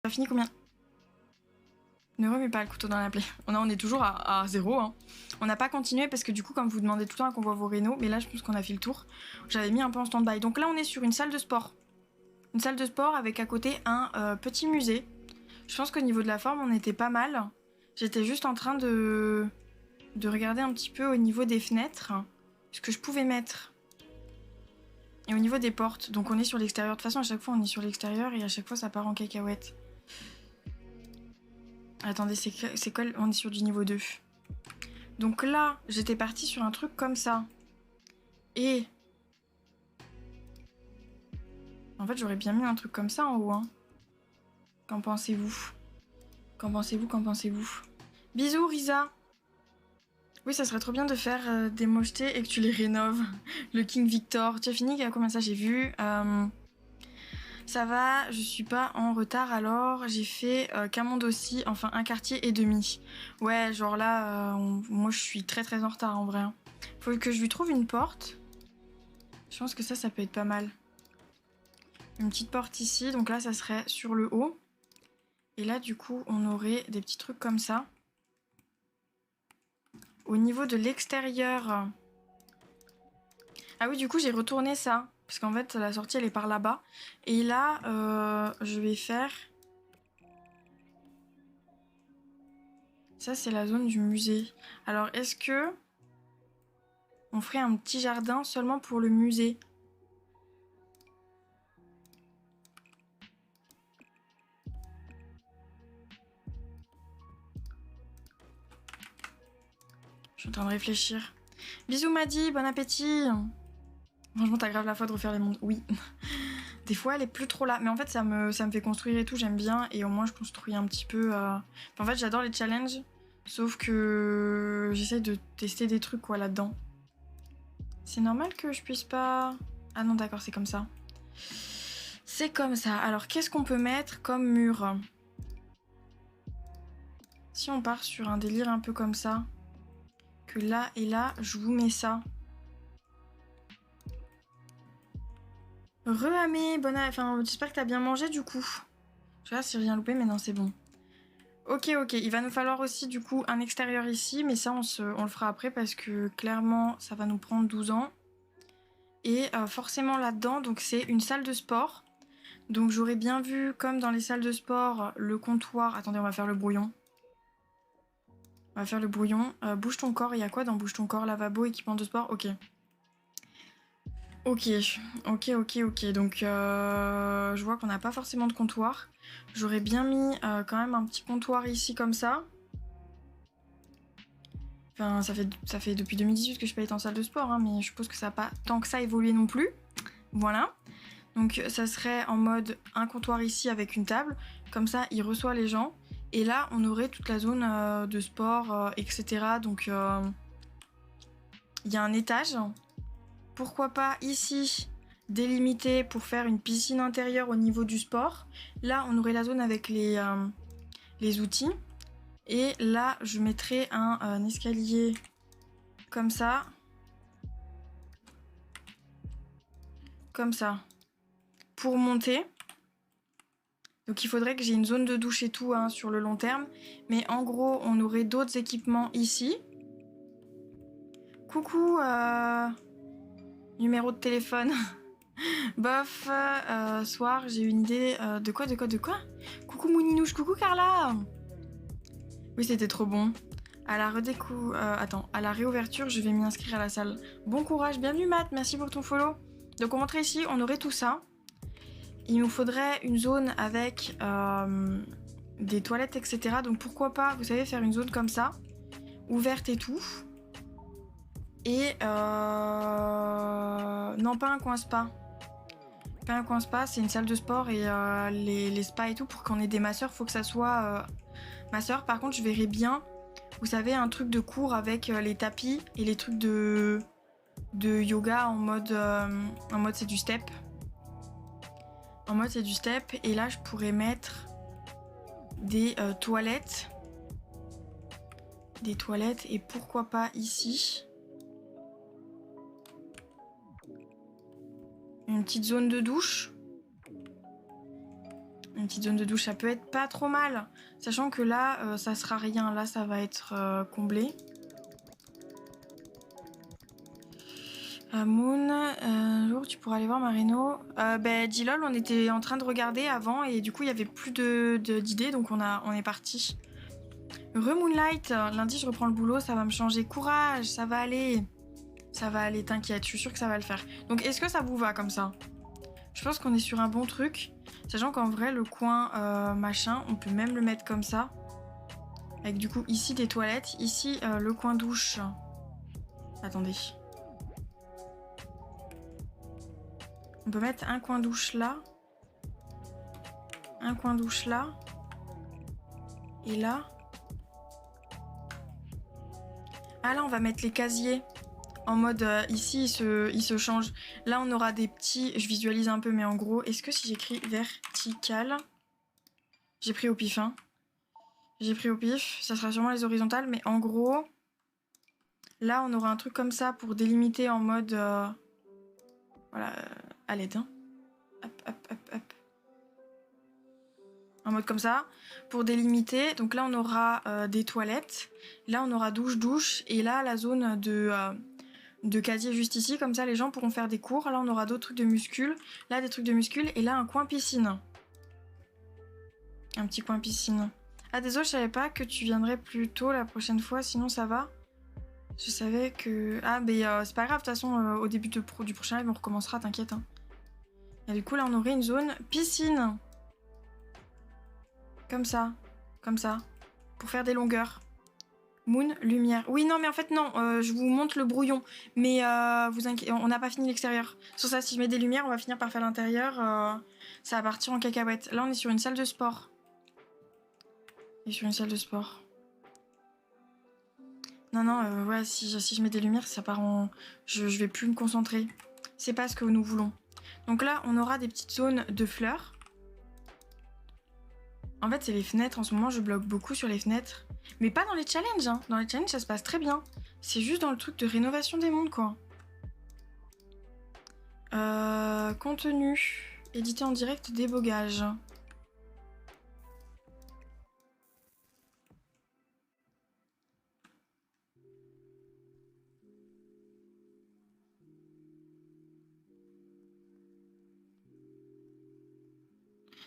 a fini combien? Ne remets pas le couteau dans la plaie. On est toujours à 0. Hein. On n'a pas continué parce que du coup, comme vous demandez tout le temps qu'on voit vos rénaux, mais là, je pense qu'on a fait le tour. J'avais mis un peu en stand-by. Donc là, on est sur une salle de sport. Une salle de sport avec à côté un petit musée. Je pense qu'au niveau de la forme, on était pas mal. J'étais juste en train de regarder un petit peu au niveau des fenêtres ce que je pouvais mettre. Et au niveau des portes. Donc on est sur l'extérieur. De toute façon, à chaque fois, on est sur l'extérieur et à chaque fois, ça part en cacahuète. Attendez, c'est quoi? On est sur du niveau 2. Donc là, j'étais partie sur un truc comme ça. Et... En fait, j'aurais bien mis un truc comme ça en haut. Hein. Qu'en pensez-vous? Qu'en pensez-vous? Qu'en pensez-vous? Bisous, Risa. Oui, ça serait trop bien de faire des mochetés et que tu les rénoves. Le King Victor. Tu as fini? Combien ça j'ai vu? Ça va, je suis pas en retard alors. J'ai fait qu'un monde aussi, enfin un quartier et demi. Ouais, genre là, moi je suis très très en retard en vrai. Faut que je lui trouve une porte. Je pense que ça peut être pas mal. Une petite porte ici, donc là ça serait sur le haut. Et là du coup on aurait des petits trucs comme ça. Au niveau de l'extérieur... Ah oui, du coup j'ai retourné ça. Parce qu'en fait la sortie elle est par là-bas. Et là je vais faire... Ça c'est la zone du musée. Alors est-ce que... on ferait un petit jardin seulement pour le musée? Je suis en train de réfléchir. Bisous Maddy, bon appétit. Franchement, t'as grave la foi de refaire les mondes. Oui. Des fois, elle est plus trop là. Mais en fait, ça me fait construire et tout, j'aime bien. Et au moins, je construis un petit peu... En fait, j'adore les challenges. Sauf que j'essaye de tester des trucs, quoi, là-dedans. C'est normal que je puisse pas... Ah non, d'accord, c'est comme ça. C'est comme ça. Alors, qu'est-ce qu'on peut mettre comme mur? Si on part sur un délire un peu comme ça... Que là et là, je vous mets ça. Re-Amé, enfin, j'espère que t'as bien mangé du coup. Je regarde si j'ai rien loupé, mais non, c'est bon. Ok, il va nous falloir aussi du coup un extérieur ici, mais ça on le fera après parce que clairement ça va nous prendre 12 ans. Et forcément là-dedans, donc c'est une salle de sport. Donc j'aurais bien vu, comme dans les salles de sport, le comptoir... Attendez, on va faire le brouillon. On va faire le brouillon. Bouge ton corps, il y a quoi dans bouge ton corps? Lavabo, équipement de sport, ok. Ok. Donc je vois qu'on n'a pas forcément de comptoir. J'aurais bien mis quand même un petit comptoir ici comme ça. Enfin, ça fait depuis 2018 que je peux être en salle de sport, hein, mais je suppose que ça n'a pas tant que ça évolué non plus. Voilà. Donc ça serait en mode un comptoir ici avec une table. Comme ça, il reçoit les gens. Et là, on aurait toute la zone de sport, etc. Donc il y a un étage. Pourquoi pas ici délimiter pour faire une piscine intérieure au niveau du sport. Là, on aurait la zone avec les outils. Et là, je mettrais un escalier comme ça. Comme ça. Pour monter. Donc il faudrait que j'ai une zone de douche et tout hein, sur le long terme. Mais en gros, on aurait d'autres équipements ici. Coucou, numéro de téléphone. Bof, soir, j'ai une idée. De quoi? Coucou Mouninouche, coucou Carla. Oui, c'était trop bon. À la à la réouverture, je vais m'y inscrire à la salle. Bon courage, bienvenue Matt, merci pour ton follow. Donc on montrait ici, on aurait tout ça. Il nous faudrait une zone avec des toilettes, etc. Donc pourquoi pas, vous savez, faire une zone comme ça, ouverte et tout. Et non, pas un coin spa. Pas un coin spa, c'est une salle de sport et les spas et tout, pour qu'on ait des masseurs, faut que ça soit masseur. Par contre, je verrais bien, vous savez, un truc de cours avec les tapis et les trucs de yoga en mode c'est du step. En mode c'est du step. Et là, je pourrais mettre des toilettes. Des toilettes et pourquoi pas ici. Une petite zone de douche. Une petite zone de douche, ça peut être pas trop mal. Sachant que là, ça sera rien. Là, ça va être comblé. Moon, un jour tu pourras aller voir Marino. Dilol, on était en train de regarder avant et du coup il y avait plus d'idées donc on est parti. Moonlight, lundi je reprends le boulot, ça va me changer. Courage, ça va aller. Ça va aller, t'inquiète, je suis sûre que ça va le faire. Donc est-ce que ça vous va comme ça? Je pense qu'on est sur un bon truc. Sachant qu'en vrai le coin machin, on peut même le mettre comme ça. Avec du coup ici des toilettes, ici le coin douche. Attendez. On peut mettre un coin douche là. Un coin douche là. Et là. Ah là, on va mettre les casiers. En mode, ici, il se change. Là, on aura des petits... Je visualise un peu, mais en gros, est-ce que si j'écris vertical... J'ai pris au pif, hein. J'ai pris au pif. Ça sera sûrement les horizontales, mais en gros... Là, on aura un truc comme ça pour délimiter en mode... Voilà, à l'aide, hein. Hop, hop, hop, hop. En mode comme ça, pour délimiter. Donc là, on aura des toilettes. Là, on aura douche. Et là, la zone de casier juste ici. Comme ça, les gens pourront faire des cours. Là, on aura d'autres trucs de muscles. Là, des trucs de muscles. Et là, un coin piscine. Un petit coin piscine. Ah, désolé, je savais pas que tu viendrais plus tôt la prochaine fois. Sinon, ça va. Je savais que... Ah, mais c'est pas grave. De toute façon, au début du prochain live, on recommencera, t'inquiète. Hein. Et du coup, là, on aurait une zone piscine. Comme ça. Comme ça. Pour faire des longueurs. Moon, lumière. Oui, non, mais en fait, non. Je vous montre le brouillon. Mais vous inquiétez, on n'a pas fini l'extérieur. Sur ça, si je mets des lumières, on va finir par faire l'intérieur. Ça va partir en cacahuète. Là, on est sur une salle de sport. Et sur une salle de sport. Non, non, ouais, si je mets des lumières, ça part en... Je vais plus me concentrer. C'est pas ce que nous voulons. Donc là, on aura des petites zones de fleurs. En fait, c'est les fenêtres. En ce moment, je bloque beaucoup sur les fenêtres. Mais pas dans les challenges, hein. Dans les challenges, ça se passe très bien. C'est juste dans le truc de rénovation des mondes, quoi. Contenu. Éditer en direct, débogage.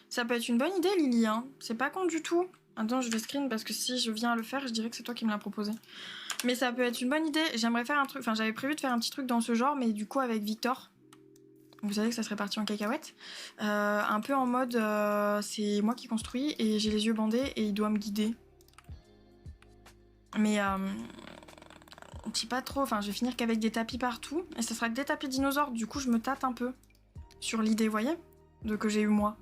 Ça peut être une bonne idée, Lily, hein. C'est pas con du tout. Attends, je vais screen parce que si je viens à le faire, je dirais que c'est toi qui me l'as proposé. Mais ça peut être une bonne idée. J'aimerais faire un truc... Enfin, j'avais prévu de faire un petit truc dans ce genre, mais du coup avec Victor. Vous savez que ça serait parti en cacahuète. Un peu en mode... c'est moi qui construis et j'ai les yeux bandés et il doit me guider. Mais... je sais pas trop. Enfin, je vais finir qu'avec des tapis partout. Et ça sera que des tapis dinosaures. Du coup, je me tâte un peu sur l'idée, vous voyez, de que j'ai eu moi.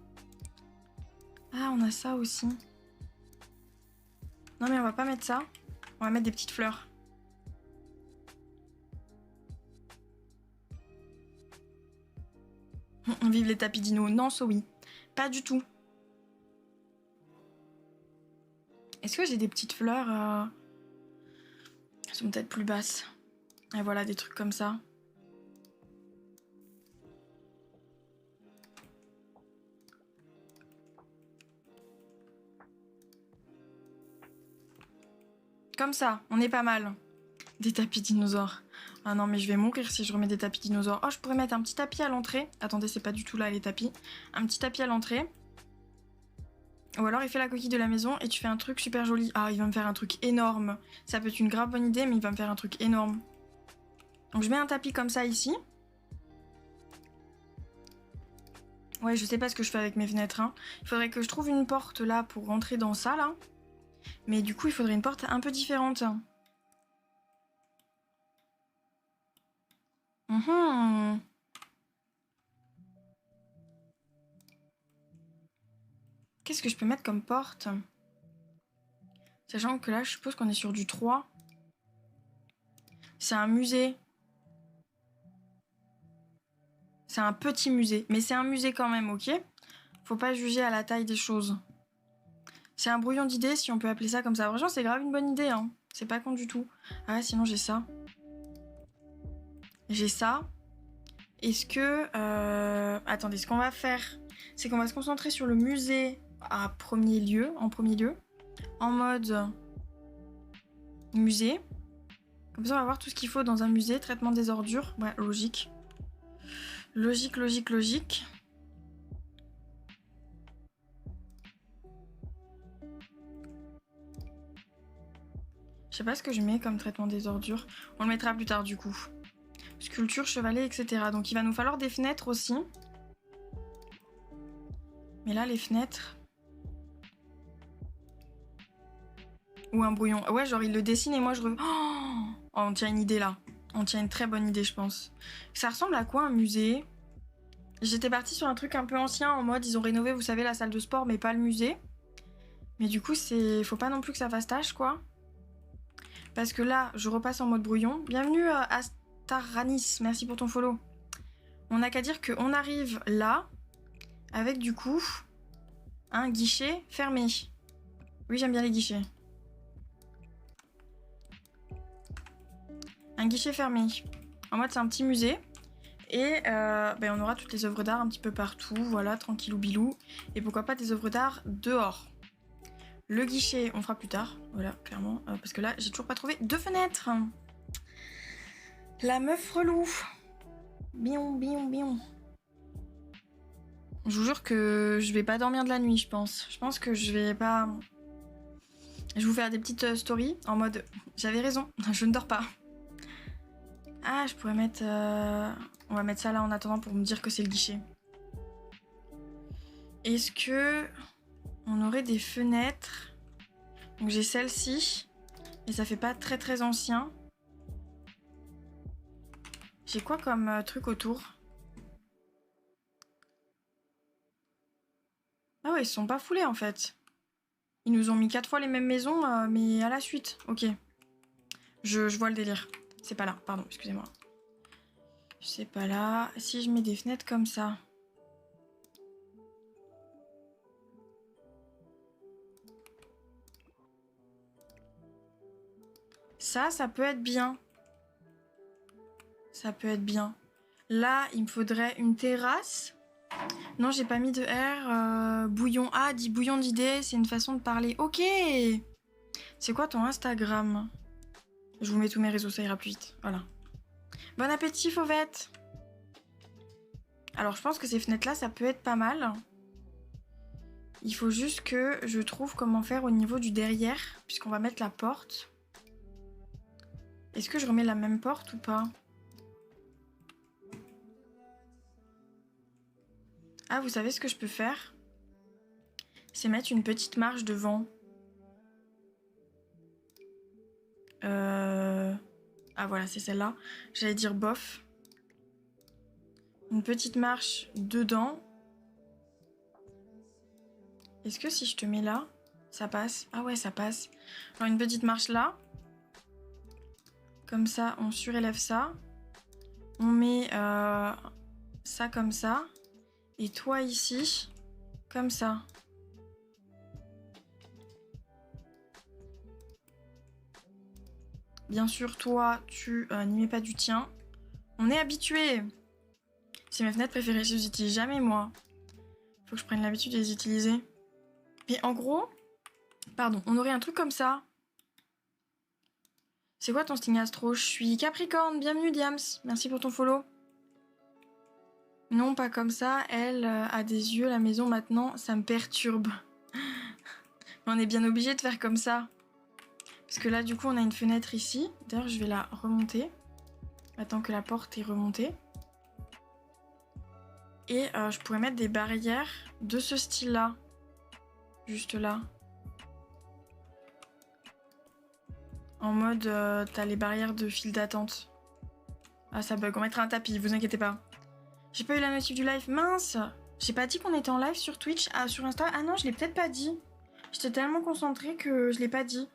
Ah, on a ça aussi. Non, mais on va pas mettre ça. On va mettre des petites fleurs. Vive les tapis dinos. Non, ça oui. Pas du tout. Est-ce que j'ai des petites fleurs Elles sont peut-être plus basses. Et voilà, des trucs comme ça. Comme ça, on est pas mal. Des tapis dinosaures. Ah non, mais je vais mourir si je remets des tapis dinosaures. Oh, je pourrais mettre un petit tapis à l'entrée. Attendez, c'est pas du tout là, les tapis. Un petit tapis à l'entrée. Ou alors, il fait la coquille de la maison et tu fais un truc super joli. Ah, il va me faire un truc énorme. Ça peut être une grave bonne idée, mais il va me faire un truc énorme. Donc, je mets un tapis comme ça ici. Ouais, je sais pas ce que je fais avec mes fenêtres. Hein. Il faudrait que je trouve une porte là pour rentrer dans ça, là. Mais du coup, il faudrait une porte un peu différente. Qu'est-ce que je peux mettre comme porte? Sachant que là, je suppose qu'on est sur du 3. C'est un musée. C'est un petit musée. Mais c'est un musée quand même, ok? Faut pas juger à la taille des choses. C'est un brouillon d'idées, si on peut appeler ça comme ça. Franchement, c'est grave une bonne idée, hein. C'est pas con du tout. Ah ouais, sinon j'ai ça. J'ai ça. Est-ce que... attendez, ce qu'on va faire, c'est qu'on va se concentrer sur le musée en premier lieu, en mode musée. Comme ça, on va voir tout ce qu'il faut dans un musée. Traitement des ordures. Ouais, logique. Logique. Je sais pas ce que je mets comme traitement des ordures. On le mettra plus tard du coup. Sculpture, chevalet, etc. Donc il va nous falloir des fenêtres aussi. Mais là, les fenêtres... Ou un brouillon. Ouais, genre il le dessine et moi je... Oh, on tient une idée là. On tient une très bonne idée, je pense. Ça ressemble à quoi un musée? J'étais partie sur un truc un peu ancien, en mode ils ont rénové, vous savez, la salle de sport, mais pas le musée. Mais du coup, faut pas non plus que ça fasse tâche, quoi. Parce que là, je repasse en mode brouillon. Bienvenue à Staranis, merci pour ton follow. On n'a qu'à dire qu'on arrive là, avec du coup, un guichet fermé. Oui, j'aime bien les guichets. Un guichet fermé. En mode, c'est un petit musée. Et on aura toutes les œuvres d'art un petit peu partout, voilà, tranquillou bilou. Et pourquoi pas des œuvres d'art dehors. Le guichet, on fera plus tard, voilà, clairement. Parce que là, j'ai toujours pas trouvé de fenêtre. La meuf relou. Bion. Je vous jure que je vais pas dormir de la nuit, je pense. Je pense que je vais pas... Je vais vous faire des petites stories en mode... J'avais raison, je ne dors pas. Ah, je pourrais mettre... On va mettre ça là en attendant pour me dire que c'est le guichet. Est-ce que... On aurait des fenêtres. Donc j'ai celle-ci. Et ça fait pas très ancien. J'ai quoi comme truc autour? Ah ouais, ils se sont pas foulés en fait. Ils nous ont mis 4 fois les mêmes maisons, mais à la suite. Ok. Je vois le délire. C'est pas là, pardon, excusez-moi. C'est pas là. Si je mets des fenêtres comme ça. Ça peut être bien. Ça peut être bien. Là, il me faudrait une terrasse. Non, j'ai pas mis de R. Bouillon. Ah, dit bouillon d'idées, c'est une façon de parler. Ok. C'est quoi ton Instagram? Je vous mets tous mes réseaux, ça ira plus vite. Voilà. Bon appétit, Fauvette. Alors, je pense que ces fenêtres-là, ça peut être pas mal. Il faut juste que je trouve comment faire au niveau du derrière, puisqu'on va mettre la porte. Est-ce que je remets la même porte ou pas? Ah, vous savez ce que je peux faire? C'est mettre une petite marche devant. Ah voilà, c'est celle-là. J'allais dire bof. Une petite marche dedans. Est-ce que si je te mets là, ça passe? Ah ouais, ça passe. Alors une petite marche là. Comme ça, on surélève ça. On met ça comme ça. Et toi ici, comme ça. Bien sûr, toi, tu n'y mets pas du tien. On est habitué. C'est mes fenêtres préférées, je les utilise jamais, moi. Faut que je prenne l'habitude de les utiliser. Mais en gros, pardon, on aurait un truc comme ça. C'est quoi ton signe astro? Je suis Capricorne, bienvenue Diams. Merci pour ton follow. Non, pas comme ça. Elle a des yeux, la maison maintenant, ça me perturbe. Mais on est bien obligé de faire comme ça. Parce que là, du coup, on a une fenêtre ici. D'ailleurs, je vais la remonter. Attends que la porte est remontée. Et je pourrais mettre des barrières de ce style-là. Juste là. En mode, t'as les barrières de file d'attente. Ah, ça bug. On mettra un tapis, vous inquiétez pas. J'ai pas eu la notif du live. Mince! J'ai pas dit qu'on était en live sur Twitch. Ah, sur Insta. Ah non, je l'ai peut-être pas dit. J'étais tellement concentrée que je l'ai pas dit.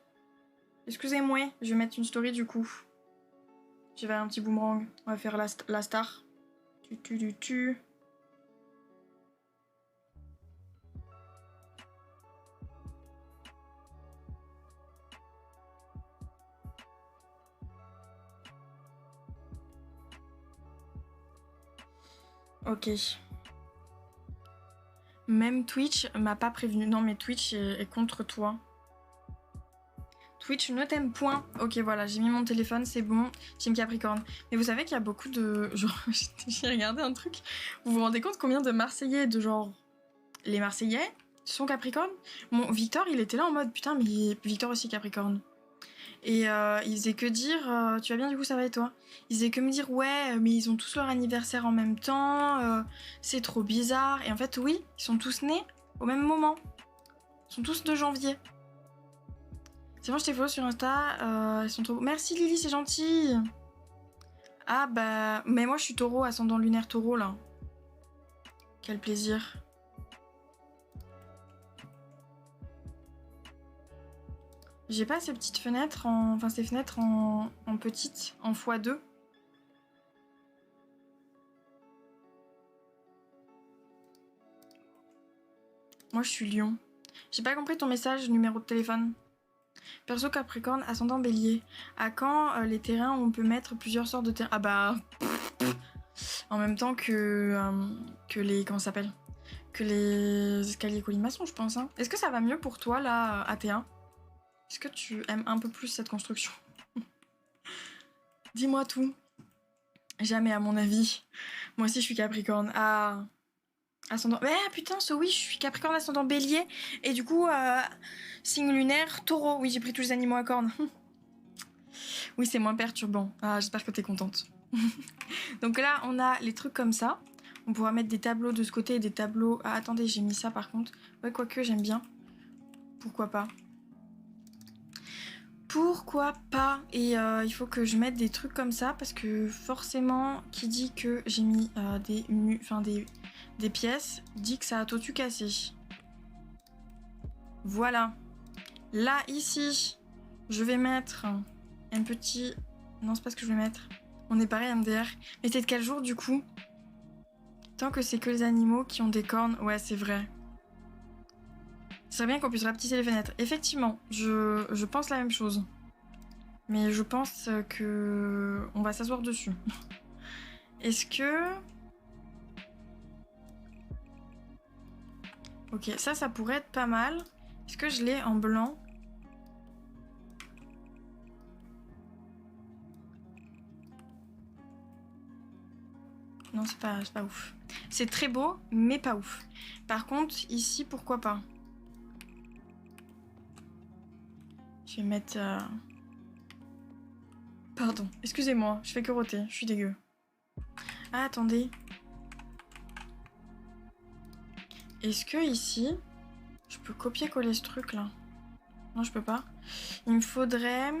Excusez-moi, je vais mettre une story du coup. Je vais faire un petit boomerang. On va faire la star. Tu. Ok. Même Twitch m'a pas prévenu. Non, mais Twitch est contre toi. Twitch ne t'aime point. Ok, voilà, j'ai mis mon téléphone, c'est bon. Team Capricorne. Mais vous savez qu'il y a beaucoup de... Genre, j'ai regardé un truc. Vous vous rendez compte combien de Marseillais, de genre... Les Marseillais sont Capricorne. Bon, Victor, il était là en mode, putain, mais Victor aussi Capricorne. Et il faisait que dire, tu vas bien du coup, ça va et toi? Il faisait que me dire, ouais, mais ils ont tous leur anniversaire en même temps, c'est trop bizarre. Et en fait, oui, ils sont tous nés au même moment. Ils sont tous de janvier. C'est bon, je t'ai follow sur Insta, ils sont trop beaux. Merci Lily, c'est gentil. Ah bah, mais moi je suis taureau, ascendant lunaire taureau là. Quel plaisir. J'ai pas ces petites fenêtres en... Enfin, ces fenêtres en petites, en x2. Moi, je suis lion. J'ai pas compris ton message, numéro de téléphone. Perso Capricorne, ascendant bélier. À quand les terrains où on peut mettre plusieurs sortes de terrains? Ah bah... En même temps que les... Comment ça s'appelle? Que les escaliers colimaçon, je pense. Hein. Est-ce que ça va mieux pour toi, là, AT1? Est-ce que tu aimes un peu plus cette construction? Dis-moi tout. Jamais, à mon avis. Moi aussi, je suis Capricorne. Ah, ascendant... Ouais, putain, oui, je suis Capricorne, ascendant bélier. Et du coup, signe lunaire, taureau. Oui, j'ai pris tous les animaux à cornes. Oui, c'est moins perturbant. Ah, j'espère que t'es contente. Donc là, on a les trucs comme ça. On pourra mettre des tableaux de ce côté et des tableaux... Ah, attendez, j'ai mis ça, par contre. Ouais, quoique, j'aime bien. Pourquoi pas? Pourquoi pas? Et il faut que je mette des trucs comme ça parce que forcément, qui dit que j'ai mis des pièces, dit que ça a tout cassé. Voilà. Là, ici, je vais mettre un petit... Non, c'est pas ce que je vais mettre. On est pareil, MDR. Mais c'est de quel jour, du coup? Tant que c'est que les animaux qui ont des cornes. Ouais, c'est vrai. Ce serait bien qu'on puisse rapetisser les fenêtres. Effectivement, je pense la même chose. Mais je pense que on va s'asseoir dessus. Est-ce que... Ok, ça pourrait être pas mal. Est-ce que je l'ai en blanc? Non, c'est pas ouf. C'est très beau, mais pas ouf. Par contre, ici, pourquoi pas? Je vais mettre... Pardon, excusez-moi, je fais que roter, je suis dégueu. Ah, attendez. Est-ce que ici, je peux copier-coller ce truc là? Non, je peux pas. Il me faudrait...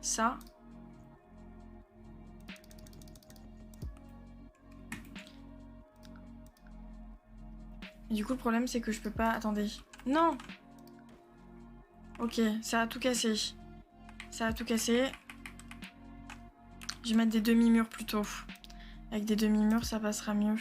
ça. Et du coup, le problème, c'est que je peux pas... Attendez. Non! Ok, ça a tout cassé. Ça a tout cassé. Je vais mettre des demi-murs plutôt. Avec des demi-murs, ça passera mieux.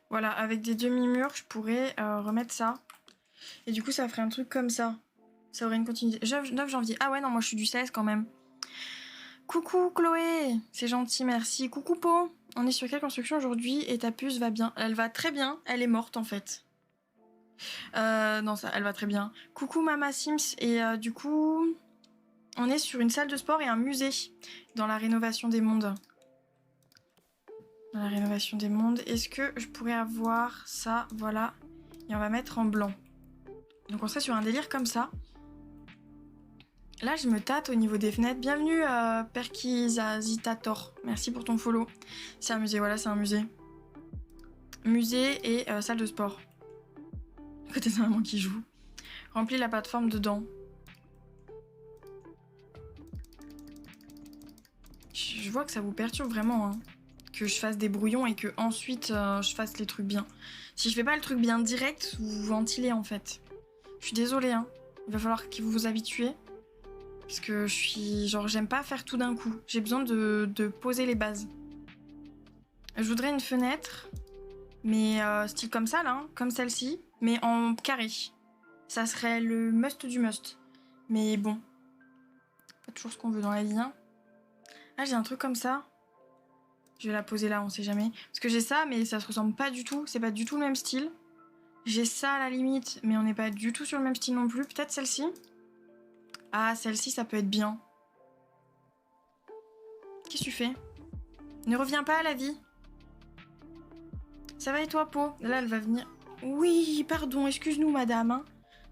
Voilà, avec des demi-murs, je pourrais remettre ça. Et du coup, ça ferait un truc comme ça. Ça aurait une continuité. 9 janvier. Ah ouais, non, moi je suis du 16 quand même. Coucou Chloé, c'est gentil, merci. Coucou Po, on est sur quelle construction aujourd'hui et ta puce va bien? Elle va très bien, elle est morte en fait. Non, ça, elle va très bien. Coucou Mama Sims, et du coup, on est sur une salle de sport et un musée dans la rénovation des mondes. Dans la rénovation des mondes, est-ce que je pourrais avoir ça? Voilà, et on va mettre en blanc. Donc on serait sur un délire comme ça. Là, je me tâte au niveau des fenêtres. Bienvenue, Perkizazitator. Merci pour ton follow. C'est un musée, voilà, c'est un musée. Musée et salle de sport. À côté de sa maman qui joue. Remplis la plateforme dedans. Je vois que ça vous perturbe vraiment, hein. Que je fasse des brouillons et que ensuite je fasse les trucs bien. Si je fais pas le truc bien direct, vous ventilez en fait. Je suis désolée, hein. Il va falloir que vous vous habituez. Parce que je suis... Genre, j'aime pas faire tout d'un coup. J'ai besoin de poser les bases. Je voudrais une fenêtre. Mais style comme ça, là. Hein, comme celle-ci. mais en carré. Ça serait le must du must. Mais bon, pas toujours ce qu'on veut dans la vie. Hein. Ah, j'ai un truc comme ça. Je vais la poser là, on sait jamais. Parce que j'ai ça, mais ça se ressemble pas du tout. C'est pas du tout le même style. J'ai ça à la limite, mais on n'est pas du tout sur le même style non plus. Peut-être celle-ci. Ah, celle-ci, ça peut être bien. Qu'est-ce que tu fais? Ne reviens pas à la vie. Ça va et toi, Po? Là, elle va venir. Oui, pardon, excuse-nous, madame. Hein.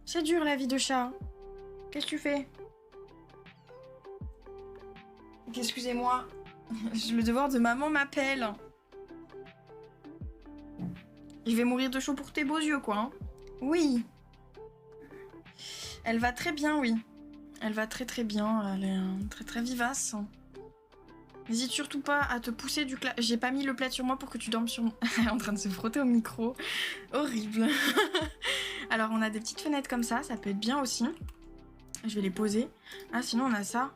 C'est dur, la vie de chat. Qu'est-ce que tu fais? Excusez-moi. Le devoir de maman m'appelle. Je vais mourir de chaud pour tes beaux yeux, quoi. Hein. Oui. Elle va très bien, oui. Elle va très très bien. Elle est très très vivace. N'hésite surtout pas à te pousser du J'ai pas mis le plaid sur moi pour que tu dormes sur moi. Elle est en train de se frotter au micro. Horrible. Alors, on a des petites fenêtres comme ça peut être bien aussi. Je vais les poser. Ah, sinon, on a ça.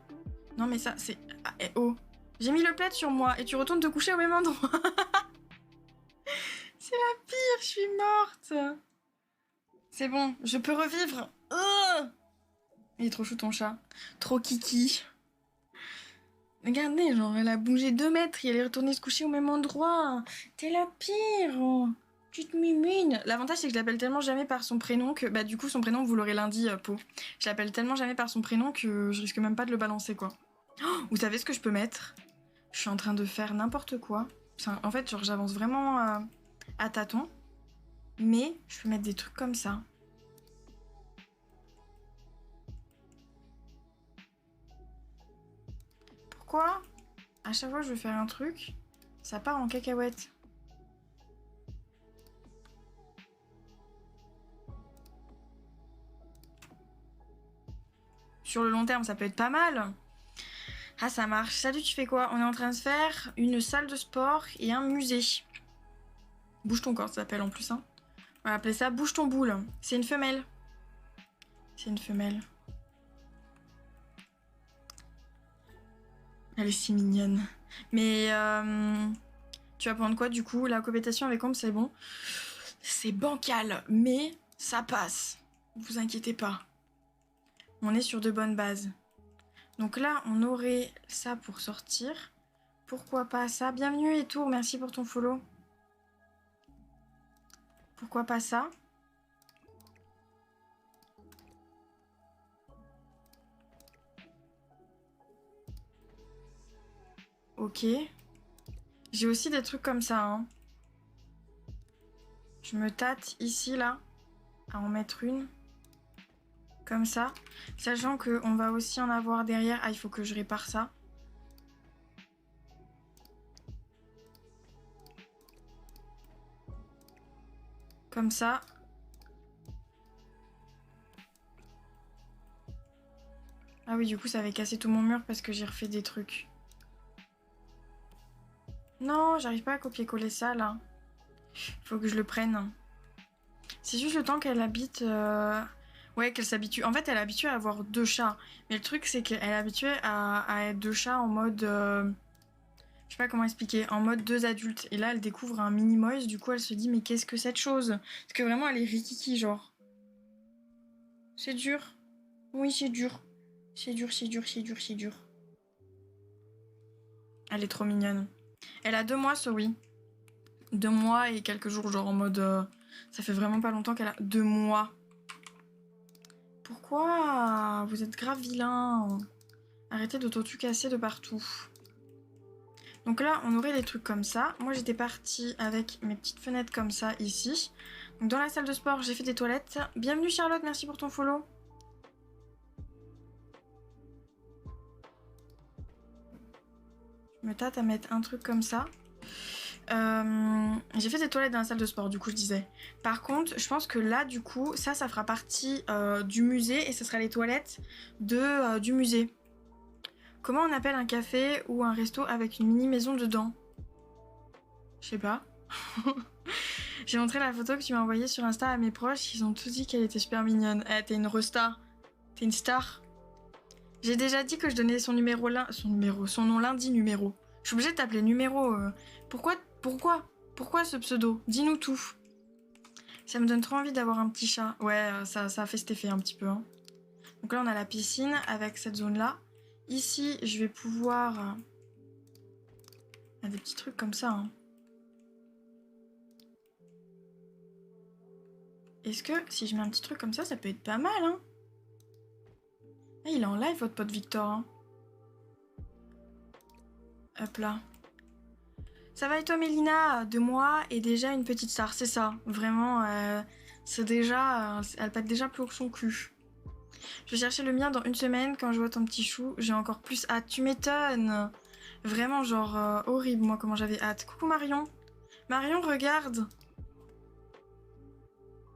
Non, mais ça, c'est... Ah, oh. J'ai mis le plaid sur moi et tu retournes te coucher au même endroit. C'est la pire, je suis morte. C'est bon, je peux revivre. Il est trop chou ton chat. Trop kiki. Regardez, genre, elle a bougé 2 mètres et elle est retournée se coucher au même endroit. T'es la pire. Tu te mimines. L'avantage, c'est que je l'appelle tellement jamais par son prénom que... Bah, du coup, son prénom, vous l'aurez lundi, Po. Je l'appelle tellement jamais par son prénom que je risque même pas de le balancer, quoi. Oh, vous savez ce que je peux mettre? Je suis en train de faire n'importe quoi. En fait, genre, j'avance vraiment à tâtons. Mais je peux mettre des trucs comme ça. Pourquoi à chaque fois que je veux faire un truc, ça part en cacahuète? Sur le long terme, ça peut être pas mal. Ah, ça marche. Salut, tu fais quoi? On est en train de faire une salle de sport et un musée. Bouge ton corps, ça s'appelle en plus. Hein. On va appeler ça Bouge ton boule. C'est une femelle. C'est une femelle. Elle est si mignonne. Mais tu vas prendre quoi du coup? La cohabitation avec Ombre, c'est bon. C'est bancal, mais ça passe. Vous inquiétez pas. On est sur de bonnes bases. Donc là, on aurait ça pour sortir. Pourquoi pas ça? Bienvenue et tout, merci pour ton follow. Pourquoi pas ça? Ok. J'ai aussi des trucs comme ça. Hein. Je me tâte ici, là, à en mettre une. Comme ça. Sachant qu'on va aussi en avoir derrière. Ah, il faut que je répare ça. Comme ça. Ah oui, du coup, ça avait cassé tout mon mur parce que j'ai refait des trucs. Non, j'arrive pas à copier-coller ça, là. Faut que je le prenne. C'est juste le temps qu'elle habite... Ouais, qu'elle s'habitue. En fait, elle est habituée à avoir 2 chats. Mais le truc, c'est qu'elle est habituée à être 2 chats en mode... Je sais pas comment expliquer. En mode 2 adultes. Et là, elle découvre un mini Moise. Du coup, elle se dit, mais qu'est-ce que cette chose? Parce que vraiment, elle est rikiki, genre. C'est dur. Oui, c'est dur. C'est dur, c'est dur, c'est dur, c'est dur. Elle est trop mignonne. Elle a 2 mois, ce oui. 2 mois et quelques jours, genre en mode... Ça fait vraiment pas longtemps qu'elle a 2 mois. Pourquoi? Vous êtes grave vilain. Arrêtez de t'auto-casser de partout. Donc là, on aurait des trucs comme ça. Moi, j'étais partie avec mes petites fenêtres comme ça, ici. Donc dans la salle de sport, j'ai fait des toilettes. Bienvenue Charlotte, merci pour ton follow. Je me tâte à mettre un truc comme ça. J'ai fait des toilettes dans la salle de sport, du coup, je disais. Par contre, je pense que là, du coup, ça fera partie du musée et ce sera les toilettes du musée. Comment on appelle un café ou un resto avec une mini maison dedans? Je sais pas. J'ai montré la photo que tu m'as envoyée sur Insta à mes proches, ils ont tous dit qu'elle était super mignonne. Eh, t'es une restar. T'es une star. J'ai déjà dit que je donnais son nom lundi numéro. Je suis obligée de t'appeler numéro. Pourquoi ce pseudo? Dis-nous tout. Ça me donne trop envie d'avoir un petit chat. Ouais, ça a fait cet effet un petit peu. Hein. Donc là, on a la piscine avec cette zone-là. Ici, je vais pouvoir... Il y a des petits trucs comme ça. Hein. Est-ce que si je mets un petit truc comme ça peut être pas mal, hein? Ah, il est en live, votre pote Victor. Hein. Hop là. Ça va et toi, Mélina? 2 mois et déjà une petite star, c'est ça. Vraiment, c'est déjà... elle pète déjà plus haut que son cul. Je vais chercher le mien dans 1 semaine. Quand je vois ton petit chou, j'ai encore plus hâte. Tu m'étonnes. Vraiment, genre, horrible, moi, comment j'avais hâte. Coucou, Marion. Marion, regarde.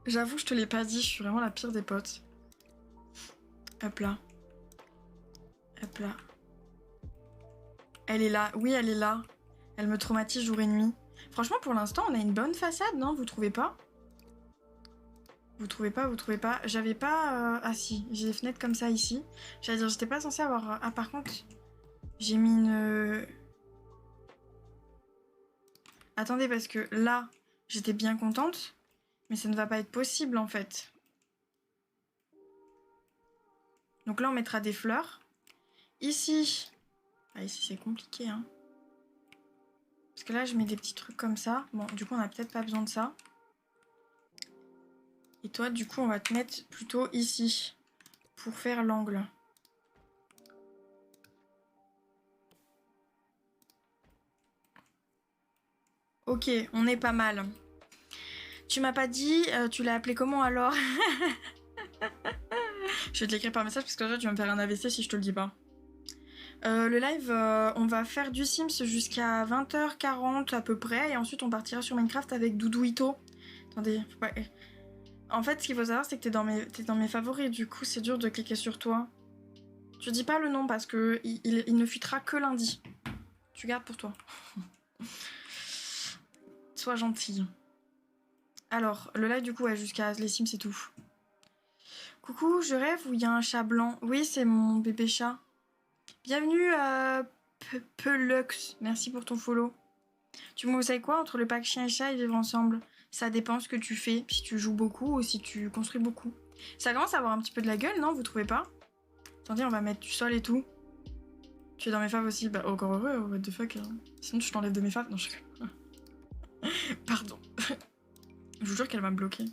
J'avoue, je te l'ai pas dit, je suis vraiment la pire des potes. Hop là. Hop là. Elle est là. Oui, elle est là. Elle me traumatise jour et nuit. Franchement, pour l'instant, on a une bonne façade, non? Vous trouvez pas? Vous trouvez pas? Vous trouvez pas? J'avais pas... Ah si, j'ai des fenêtres comme ça ici. J'allais dire, j'étais pas censée avoir... Ah, par contre, j'ai mis une... Attendez, parce que là, j'étais bien contente. Mais ça ne va pas être possible, en fait. Donc là, on mettra des fleurs. Ici... Ah, ici, c'est compliqué, hein. Parce que là, je mets des petits trucs comme ça. Bon, du coup, on n'a peut-être pas besoin de ça. Et toi, du coup, on va te mettre plutôt ici. Pour faire l'angle. Ok, on est pas mal. Tu m'as pas dit, tu l'as appelé comment alors? Je vais te l'écrire par message parce que là, tu vas me faire un AVC si je te le dis pas. Le live, on va faire du Sims jusqu'à 20h40 à peu près. Et ensuite, on partira sur Minecraft avec Doudouito. Attendez, faut pas... En fait, ce qu'il faut savoir, c'est que t'es dans mes favoris. Du coup, c'est dur de cliquer sur toi. Tu dis pas le nom parce que il ne fuitera que lundi. Tu gardes pour toi. Sois gentille. Alors, le live, du coup, ouais, jusqu'à les Sims, c'est tout. Coucou, je rêve où il y a un chat blanc. Oui, c'est mon bébé chat. Bienvenue à Pelux. Merci pour ton follow. Tu me conseilles quoi entre le pack chien et chat et vivre ensemble? Ça dépend ce que tu fais, si tu joues beaucoup ou si tu construis beaucoup. Ça commence à avoir un petit peu de la gueule, non? Vous trouvez pas? Attendez, on va mettre du sol et tout. Tu es dans mes faves aussi? Bah, encore heureux, what the fuck. Hein. Sinon, je t'enlève de mes faves. Non, je rigole. Pardon. Je vous jure qu'elle va me bloquer.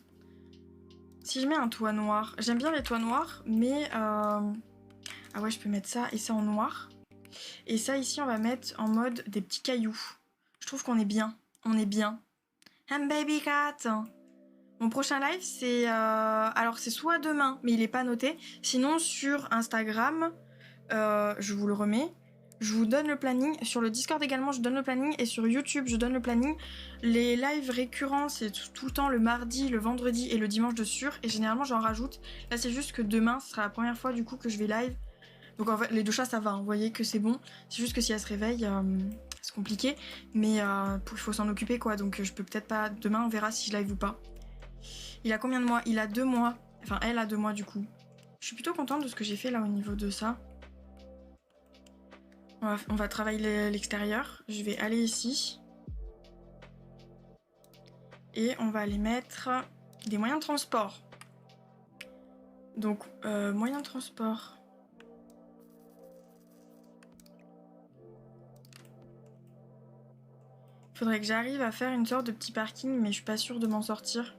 Si je mets un toit noir, j'aime bien les toits noirs, mais... Ah ouais, je peux mettre ça et ça en noir. Et ça, ici, on va mettre en mode des petits cailloux. Je trouve qu'on est bien. On est bien. I'm baby cat. Mon prochain live, c'est... Alors, c'est soit demain, mais il est pas noté. Sinon, sur Instagram, je vous le remets. Je vous donne le planning. Sur le Discord également, je donne le planning. Et sur YouTube, je donne le planning. Les lives récurrents, c'est tout le temps le mardi, le vendredi et le dimanche de sûr. Et généralement, j'en rajoute. Là, c'est juste que demain, ce sera la première fois du coup que je vais live. Donc en fait, les 2 chats, ça va. Hein. Vous voyez que c'est bon. C'est juste que si elle se réveille, c'est compliqué. Mais il faut s'en occuper, quoi. Donc je peux peut-être pas... Demain, on verra si je live ou pas. Il a combien de mois? Il a 2 mois. Enfin, elle a 2 mois, du coup. Je suis plutôt contente de ce que j'ai fait, là, au niveau de ça. On va travailler l'extérieur. Je vais aller ici. Et on va aller mettre des moyens de transport. Donc, moyens de transport. Faudrait que j'arrive à faire une sorte de petit parking, mais je suis pas sûre de m'en sortir.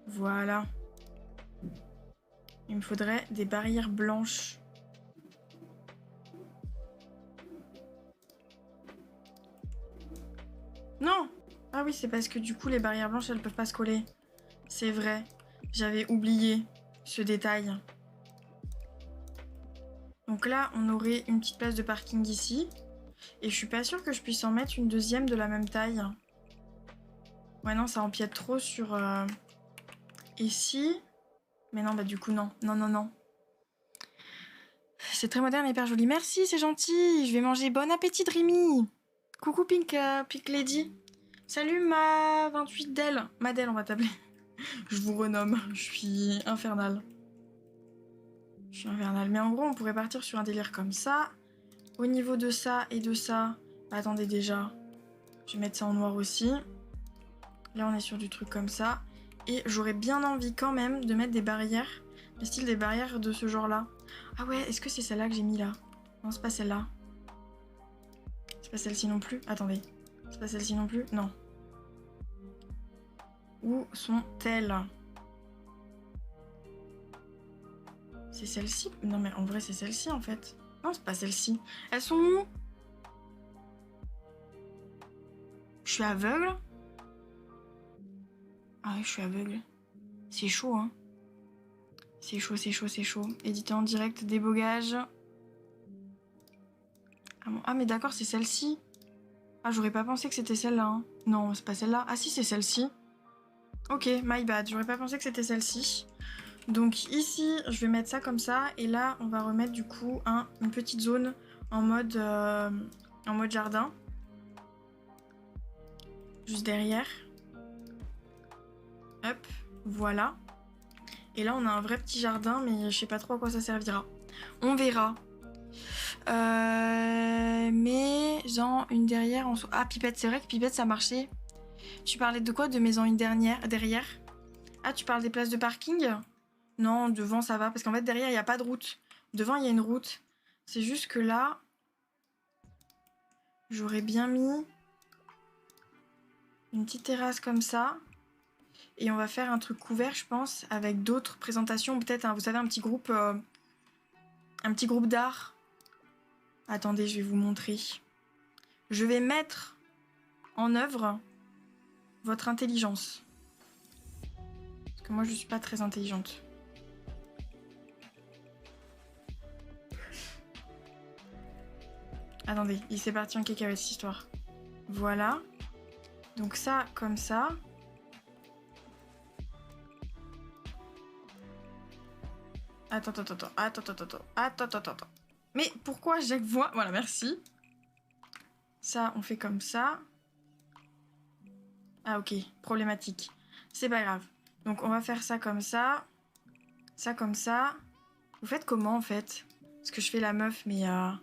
Voilà. Il me faudrait des barrières blanches. Non! Ah oui, c'est parce que du coup, les barrières blanches, elles peuvent pas se coller. C'est vrai. J'avais oublié ce détail. Donc là, on aurait une petite place de parking ici. Et je suis pas sûre que je puisse en mettre une deuxième de la même taille. Ouais, non, ça empiète trop sur... Ici. Mais non, bah du coup, non. Non, non, non. C'est très moderne et hyper joli. Merci, c'est gentil. Je vais manger. Bon appétit, Dreamy. Coucou, Pink Lady. Salut ma 28 Del. Madel, on va t'appeler. Je vous renomme. Je suis infernale. Je suis infernale. Mais en gros, on pourrait partir sur un délire comme ça. Au niveau de ça et de ça... Attendez déjà. Je vais mettre ça en noir aussi. Là, on est sur du truc comme ça. Et j'aurais bien envie quand même de mettre des barrières. Le style des barrières de ce genre-là. Ah ouais, est-ce que c'est celle-là que j'ai mis là? Non, c'est pas celle-là. C'est pas celle-ci non plus. Attendez. C'est pas celle-ci non plus? Non. Où sont-elles? C'est celle-ci? Non mais en vrai c'est celle-ci en fait. Non, c'est pas celle-ci. Elles sont où? Je suis aveugle? Ah ouais, je suis aveugle. C'est chaud, hein. C'est chaud, c'est chaud, c'est chaud. Éditer en direct, débogage. Ah mais d'accord, c'est celle-ci. Ah, j'aurais pas pensé que c'était celle-là. Hein. Non, c'est pas celle-là. Ah si, c'est celle-ci. Ok, my bad. J'aurais pas pensé que c'était celle-ci. Donc ici, je vais mettre ça comme ça. Et là, on va remettre du coup une petite zone en mode jardin. Juste derrière. Hop, voilà. Et là, on a un vrai petit jardin, mais je sais pas trop à quoi ça servira. On verra. Mais genre une derrière en... Ah, Pipette, c'est vrai que Pipette, ça marchait. Tu parlais de quoi? De maison une derrière? Ah, tu parles des places de parking? Non, devant, ça va. Parce qu'en fait, derrière, il n'y a pas de route. Devant, il y a une route. C'est juste que là... J'aurais bien mis... une petite terrasse comme ça. Et on va faire un truc couvert, je pense, avec d'autres présentations. Peut-être, hein, vous savez, un petit groupe d'art. Attendez, je vais vous montrer. Je vais mettre en œuvre votre intelligence. Parce que moi, je suis pas très intelligente. Attendez, il s'est parti en cacahuète cette histoire. Voilà. Donc ça, comme ça. Attends. Mais pourquoi chaque fois... Voilà, merci. Ça, on fait comme ça. Ah, ok. Problématique. C'est pas grave. Donc, on va faire ça comme ça. Ça comme ça. Vous faites comment, en fait? Parce que je fais la meuf, mais à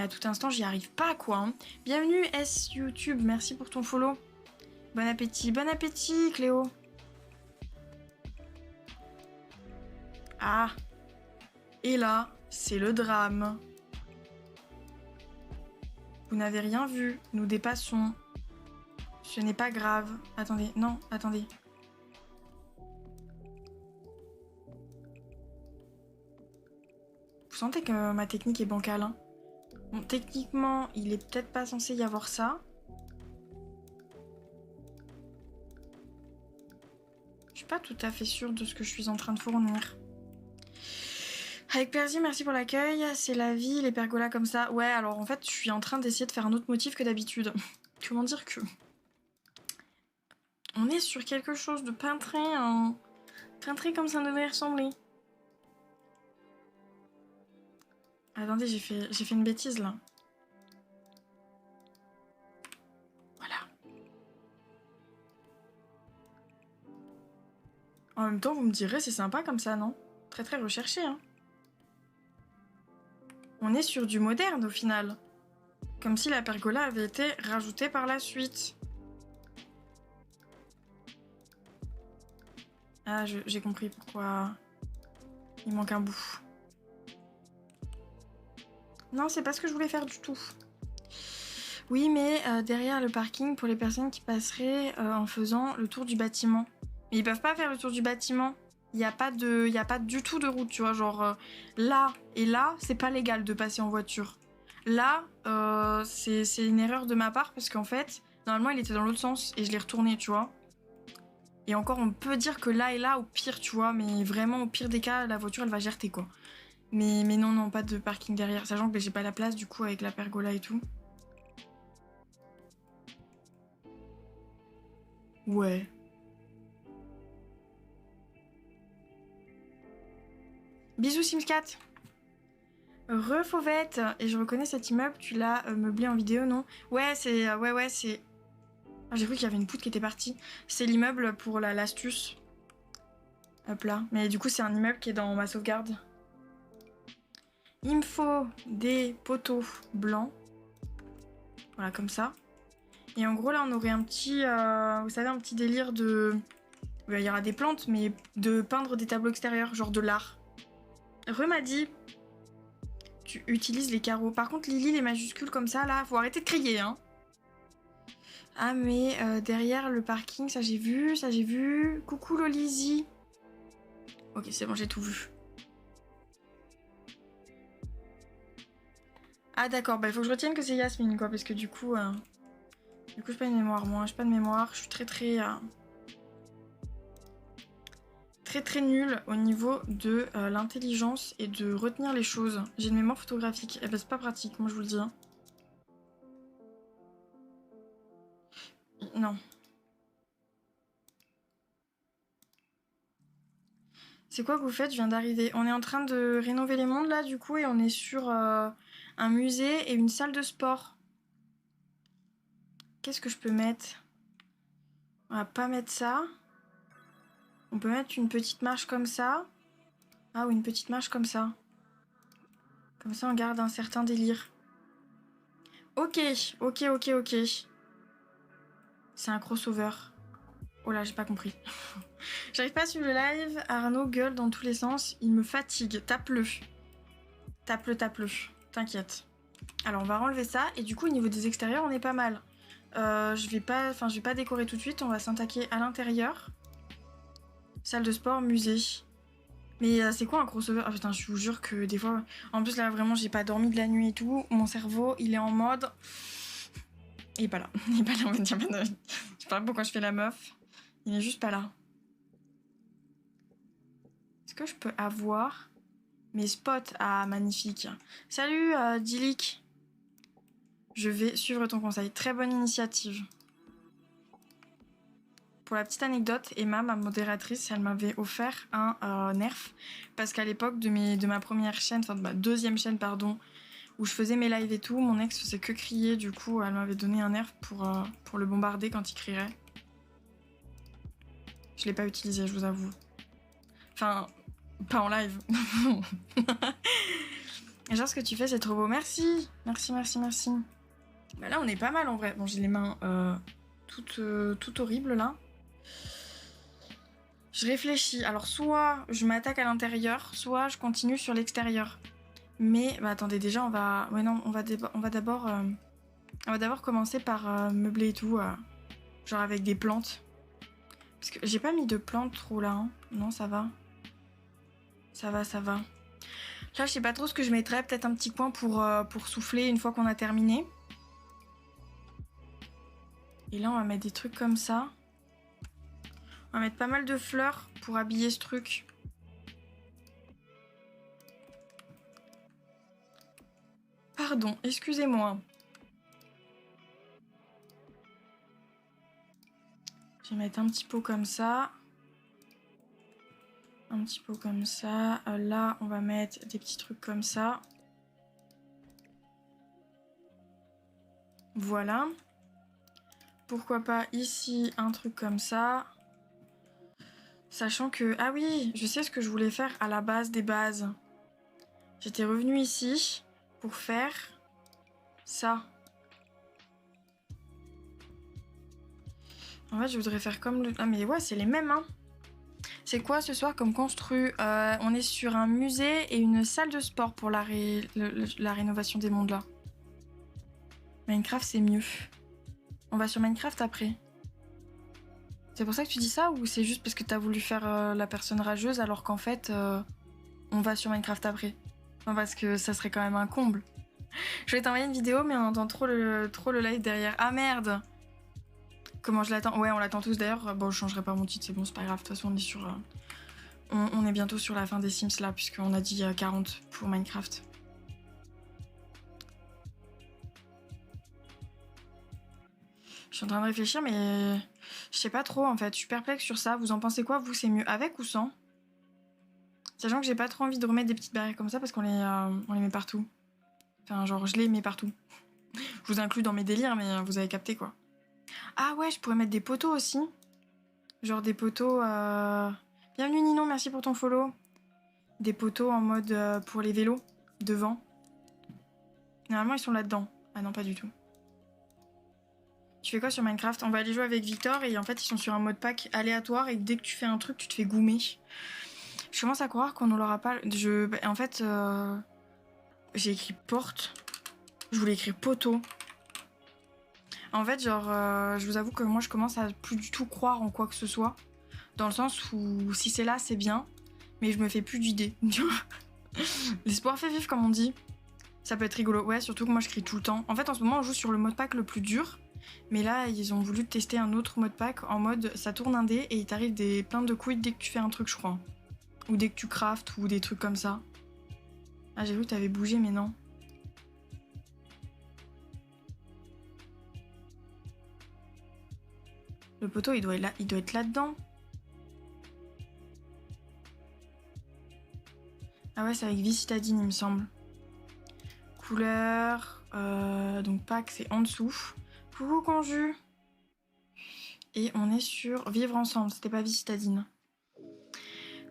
tout instant, j'y arrive pas, quoi. Hein. Bienvenue, S YouTube. Merci pour ton follow. Bon appétit, Cléo. Ah. Et là, c'est le drame. Vous n'avez rien vu. Nous dépassons. Ce n'est pas grave. Attendez, non, attendez. Vous sentez que ma technique est bancale, hein? Bon, techniquement, il est peut-être pas censé y avoir ça. Je suis pas tout à fait sûre de ce que je suis en train de fournir. Avec Percy, merci pour l'accueil. C'est la vie, les pergolas comme ça. Ouais, alors en fait, je suis en train d'essayer de faire un autre motif que d'habitude. Comment dire que... On est sur quelque chose de peintré, hein. Peintré comme ça devrait ressembler. Attendez, j'ai fait une bêtise, là. Voilà. En même temps, vous me direz, c'est sympa comme ça, non? Très très recherché, hein. On est sur du moderne, au final. Comme si la pergola avait été rajoutée par la suite. Ah, j'ai compris pourquoi il manque un bout. Non, c'est pas ce que je voulais faire du tout. Oui, mais derrière le parking, pour les personnes qui passeraient en faisant le tour du bâtiment. Mais ils peuvent pas faire le tour du bâtiment. Il n'y a pas du tout de route, tu vois. Genre, là et là, c'est pas légal de passer en voiture. Là, c'est une erreur de ma part parce qu'en fait, normalement, il était dans l'autre sens et je l'ai retourné, tu vois. Et encore, on peut dire que là et là, au pire, tu vois. Mais vraiment, au pire des cas, la voiture, elle va gerter, quoi. Mais non, pas de parking derrière. Sachant que j'ai pas la place, du coup, avec la pergola et tout. Ouais. Bisous Sims4. Refauvette. Et je reconnais cet immeuble, tu l'as meublé en vidéo, non? Ouais, c'est... ouais, c'est... Ah, j'ai cru qu'il y avait une poutre qui était partie. C'est l'immeuble pour l'astuce. Hop là. Mais du coup, c'est un immeuble qui est dans ma sauvegarde. Il me faut des poteaux blancs. Voilà, comme ça. Et en gros, là, on aurait un petit... vous savez, un petit délire de... Il y aura des plantes, mais de peindre des tableaux extérieurs, genre de l'art. Re m'a dit... Tu utilises les carreaux. Par contre, Lily, les majuscules comme ça, là, faut arrêter de crier, hein. Ah, mais derrière le parking, ça j'ai vu, ça j'ai vu. Coucou Lolizy. Ok, c'est bon, j'ai tout vu. Ah d'accord, bah il faut que je retienne que c'est Yasmine, quoi, parce que du coup, j'ai pas de mémoire, moi, j'ai pas de mémoire, je suis très nulle au niveau de l'intelligence et de retenir les choses. J'ai une mémoire photographique, et bah c'est pas pratique, moi je vous le dis. Hein. Non. C'est quoi que vous faites? Je viens d'arriver. On est en train de rénover les mondes là, du coup, et on est sur un musée et une salle de sport. Qu'est-ce que je peux mettre? On va pas mettre ça. On peut mettre une petite marche comme ça. Ah, ou une petite marche comme ça. Comme ça, on garde un certain délire. Ok. C'est un crossover. Oh là, j'ai pas compris. J'arrive pas à suivre le live. Arnaud gueule dans tous les sens. Il me fatigue. Tape-le. Tape-le. T'inquiète. Alors, on va enlever ça. Et du coup, au niveau des extérieurs, on est pas mal. Je vais pas décorer tout de suite. On va s'attaquer à l'intérieur. Salle de sport, musée. Mais c'est quoi un crossover? Ah putain, je vous jure que des fois... En plus, là, vraiment, j'ai pas dormi de la nuit et tout. Mon cerveau, il est en mode... Il est pas là. Il est pas là, on va dire. Je sais pas pourquoi je fais la meuf. Il est juste pas là. Est-ce que je peux avoir mes spots? Ah, magnifique. Salut, Dilik. Je vais suivre ton conseil. Très bonne initiative. Pour la petite anecdote, Emma, ma modératrice, elle m'avait offert un nerf. Parce qu'à l'époque de ma première chaîne, enfin de ma deuxième chaîne, pardon, où je faisais mes lives et tout, mon ex faisait que crier. Du coup, elle m'avait donné un nerf pour le bombarder quand il crierait. Je l'ai pas utilisé, je vous avoue. Enfin, pas en live. Genre, ce que tu fais, c'est trop beau. Merci. Bah là, on est pas mal en vrai. Bon, j'ai les mains toutes horribles là. Je réfléchis. Alors, soit je m'attaque à l'intérieur, soit je continue sur l'extérieur. Mais, bah attendez, déjà, on va... Ouais, non, on va d'abord commencer par meubler et tout. Genre avec des plantes. Parce que j'ai pas mis de plantes trop là. Hein. Non, ça va. Ça va. Là, je sais pas trop ce que je mettrais. Peut-être un petit coin pour souffler une fois qu'on a terminé. Et là, on va mettre des trucs comme ça. On va mettre pas mal de fleurs pour habiller ce truc. Pardon, excusez-moi. Je vais mettre un petit pot comme ça. Un petit pot comme ça. Là, on va mettre des petits trucs comme ça. Voilà. Pourquoi pas ici un truc comme ça. Sachant que... Ah oui, je sais ce que je voulais faire à la base des bases. J'étais revenue ici pour faire ça. En fait, je voudrais faire comme le... Ah mais ouais, c'est les mêmes, hein. C'est quoi ce soir comme construit? On est sur un musée et une salle de sport pour la rénovation des mondes là. Minecraft, c'est mieux. On va sur Minecraft après. C'est pour ça que tu dis ça ou c'est juste parce que t'as voulu faire la personne rageuse alors qu'en fait, on va sur Minecraft après? Enfin, parce que ça serait quand même un comble. Je vais t'envoyer une vidéo mais on entend trop le live derrière. Ah merde! Comment je l'attends? Ouais, on l'attend tous d'ailleurs. Bon, je changerai pas mon titre, c'est bon, c'est pas grave. De toute façon, on est sur... on est bientôt sur la fin des Sims là, puisqu'on a dit 40 pour Minecraft. Je suis en train de réfléchir, mais je sais pas trop en fait. Je suis perplexe sur ça. Vous en pensez quoi? Vous, c'est mieux avec ou sans? Sachant que j'ai pas trop envie de remettre des petites barrières comme ça parce qu'on les met partout. Enfin, genre, je les mets partout. Je vous inclus dans mes délires, mais vous avez capté quoi. Ah ouais, je pourrais mettre des poteaux aussi. Genre des poteaux... Bienvenue Ninon, merci pour ton follow. Des poteaux en mode pour les vélos, devant. Normalement, ils sont là-dedans. Ah non, pas du tout. Tu fais quoi sur Minecraft? On va aller jouer avec Victor et en fait, ils sont sur un mode pack aléatoire et dès que tu fais un truc, tu te fais goumer. Je commence à croire qu'on ne l'aura pas... En fait, j'ai écrit porte. Je voulais écrire poteau. En fait, genre, je vous avoue que moi, je commence à plus du tout croire en quoi que ce soit. Dans le sens où si c'est là, c'est bien. Mais je me fais plus d'idées. L'espoir fait vivre, comme on dit. Ça peut être rigolo. Ouais, surtout que moi, je crie tout le temps. En fait, en ce moment, on joue sur le mode pack le plus dur. Mais là, ils ont voulu tester un autre mode pack en mode ça tourne un dé et il t'arrive plein de couilles dès que tu fais un truc, je crois. Ou dès que tu craftes ou des trucs comme ça. Ah, j'ai vu que t'avais bougé, mais non. Le poteau, il doit être là-dedans. Ah ouais, c'est avec vie citadine, il me semble. Couleur... donc pack, c'est en dessous. Coucou, Conju. Et on est sur vivre ensemble, c'était pas vie citadine.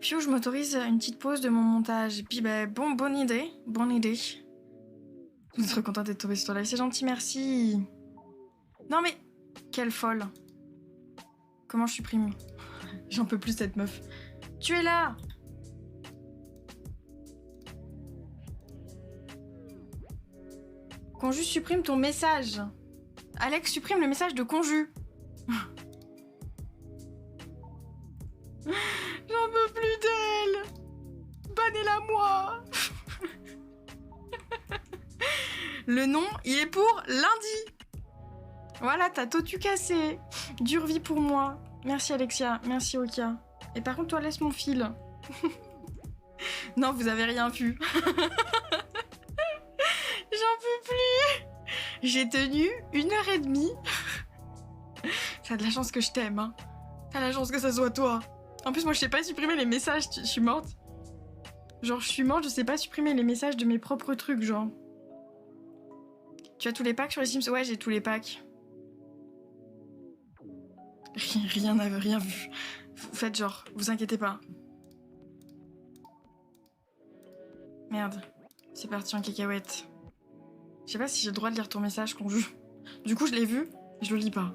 Pfiou, je m'autorise une petite pause de mon montage. Et puis, bah, bonne idée. Bonne idée. Je suis trop contente d'être tombée sur toi live. C'est gentil, merci. Non mais, quelle folle. Comment je supprime? J'en peux plus, cette meuf. Tu es là! Conju, supprime ton message. Alex, supprime le message de Conju. J'en peux plus d'elle. Bannez-la moi. Le nom, il est pour lundi. Voilà, t'as tout cassé. Dure vie pour moi. Merci Alexia, merci Okia. Et par contre, toi, laisse mon fil. Non, vous avez rien vu. J'en peux plus. J'ai tenu 1h30. T'as de la chance que je t'aime, hein. T'as la chance que ça soit toi. En plus, moi, je sais pas supprimer les messages. Je suis morte. Genre, je suis morte, je sais pas supprimer les messages de mes propres trucs, genre. Tu as tous les packs sur les Sims? Ouais, j'ai tous les packs. Rien vu. Vous faites genre, vous inquiétez pas. Merde. C'est parti en cacahuète. Je sais pas si j'ai le droit de lire ton message qu'on joue. Du coup, je l'ai vu, je le lis pas.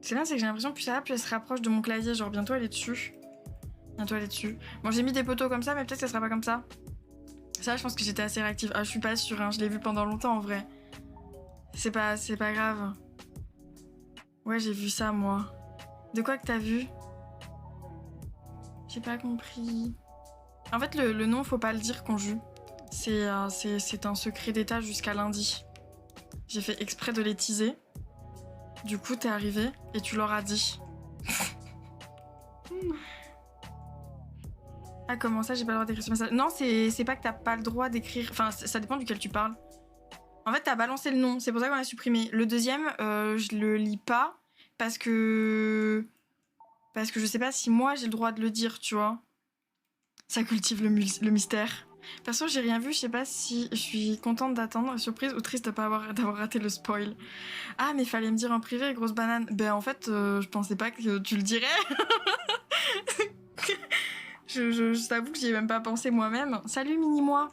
C'est bien, c'est que j'ai l'impression que plus ça va, plus elle se rapproche de mon clavier. Genre, bientôt elle est dessus. Bientôt elle est dessus. Bon, j'ai mis des poteaux comme ça, mais peut-être que ça sera pas comme ça. Ça, je pense que j'étais assez réactive. Ah, je suis pas sûre, hein. Je l'ai vu pendant longtemps en vrai. C'est pas grave. Ouais, j'ai vu ça, moi. De quoi que t'as vu? J'ai pas compris. En fait, le nom, faut pas le dire qu'on joue. C'est un secret d'état jusqu'à lundi. J'ai fait exprès de les teaser. Du coup, t'es arrivé et tu leur as dit. Ah, comment ça, j'ai pas le droit d'écrire ce message? Non, c'est pas que t'as pas le droit d'écrire... Enfin, ça dépend duquel tu parles. En fait, t'as balancé le nom, c'est pour ça qu'on a supprimé. Le deuxième, je le lis pas parce que je sais pas si moi j'ai le droit de le dire, tu vois. Ça cultive le mystère. Perso, j'ai rien vu, je sais pas si je suis contente d'attendre, surprise ou triste d'avoir raté le spoil. Ah, mais fallait me dire en privé, grosse banane. Ben en fait, je pensais pas que tu le dirais. Je t'avoue que j'y ai même pas pensé moi-même. Salut mini-moi.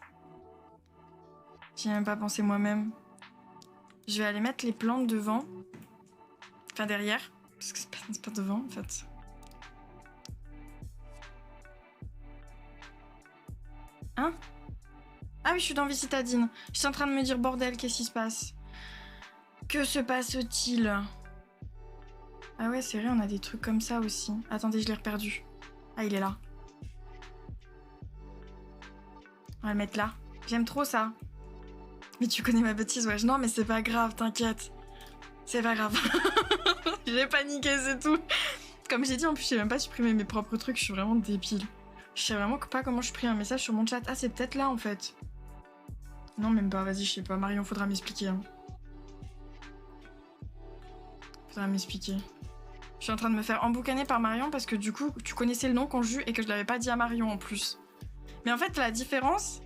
J'y ai même pas pensé moi-même. Je vais aller mettre les plantes devant. Enfin derrière. Parce que c'est pas devant en fait. Hein? Ah oui, je suis dans vie citadine. Je suis en train de me dire bordel, qu'est-ce qui se passe? Que se passe-t-il? Ah ouais, c'est vrai, on a des trucs comme ça aussi. Attendez, je l'ai reperdu. Ah, il est là. On va le mettre là. J'aime trop ça. Mais tu connais ma bêtise, ouais. Non, mais c'est pas grave, t'inquiète. C'est pas grave. J'ai paniqué, c'est tout. Comme j'ai dit, en plus, j'ai même pas supprimé mes propres trucs. Je suis vraiment débile. Je sais vraiment pas comment je pris un message sur mon chat. Ah, c'est peut-être là, en fait. Non, même pas. Vas-y, je sais pas. Marion, faudra m'expliquer. Hein. Faudra m'expliquer. Je suis en train de me faire emboucaner par Marion parce que du coup, tu connaissais le nom qu'on joue et que je l'avais pas dit à Marion en plus. Mais en fait, la différence,